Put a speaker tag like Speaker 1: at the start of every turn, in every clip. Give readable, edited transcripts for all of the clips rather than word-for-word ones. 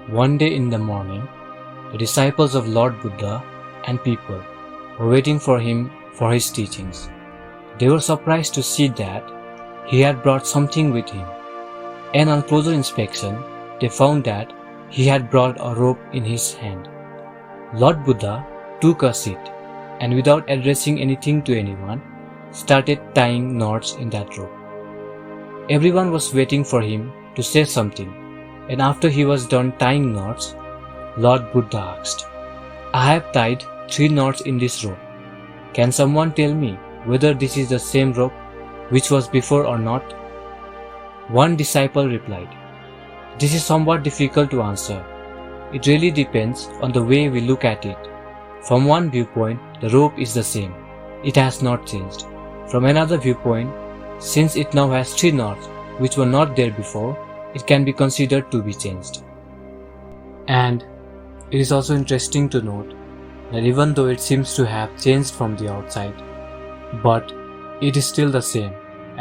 Speaker 1: One day in the morning, the disciples of Lord Buddha and people were waiting for him for his teachings. They were surprised to see that he had brought something with him, and on closer inspection, they found that he had brought a rope in his hand. Lord Buddha took a seat and without addressing anything to anyone, started tying knots in that rope. Everyone was waiting for him to say something, and after he was done tying knots, Lord Buddha asked, "I have tied 3 knots in this rope. Can someone tell me whether this is the same rope which was before or not?" One disciple replied, "This is somewhat difficult to answer. It really depends on the way we look at it. From one viewpoint, the rope is the same. It has not changed. From another viewpoint, since it now has 3 knots which were not there before, it can be considered to be changed." And it is also interesting to note that even though it seems to have changed from the outside, but it is still the same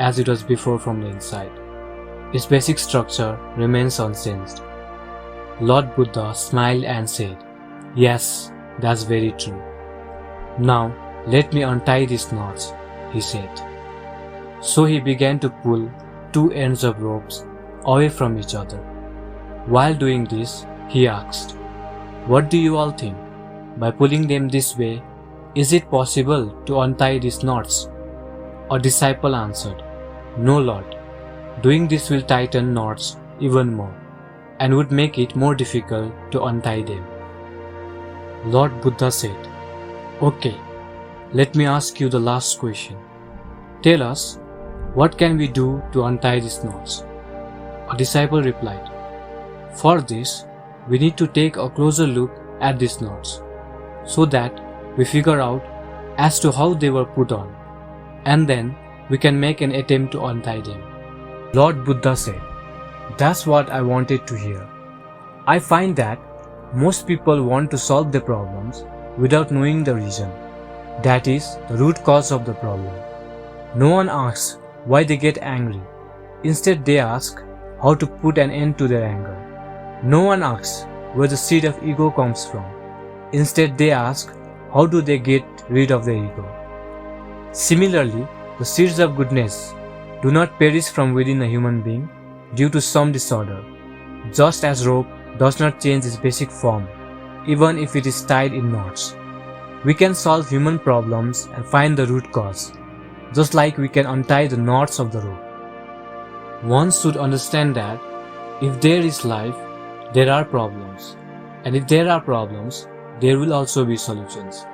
Speaker 1: as it was before from the inside. Its basic structure remains unchanged. Lord Buddha smiled and said, "Yes, that's very true. Now let me untie these knots," he said. So he began to pull 2 ends of ropes away from each other. While doing this, he asked, "What do you all think? By pulling them this way, is it possible to untie these knots?" A disciple answered, "No, Lord. Doing this will tighten knots even more and would make it more difficult to untie them." Lord Buddha said, "Okay, let me ask you the last question. Tell us, what can we do to untie these knots?" A disciple replied, "For this, we need to take a closer look at these knots, so that we figure out as to how they were put on, and then we can make an attempt to untie them." Lord Buddha said, "That's what I wanted to hear. I find that most people want to solve their problems without knowing the reason, that is, the root cause of the problem. No one asks why they get angry. Instead, they ask how to put an end to their anger. No one asks where the seed of ego comes from. Instead, they ask how do they get rid of their ego. Similarly, the seeds of goodness do not perish from within a human being due to some disorder, just as rope does not change its basic form, even if it is tied in knots. We can solve human problems and find the root cause, just like we can untie the knots of the rope. One should understand that if there is life, there are problems, and if there are problems, there will also be solutions.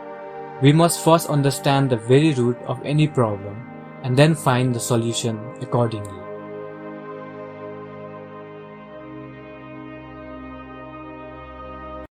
Speaker 1: We must first understand the very root of any problem and then find the solution accordingly.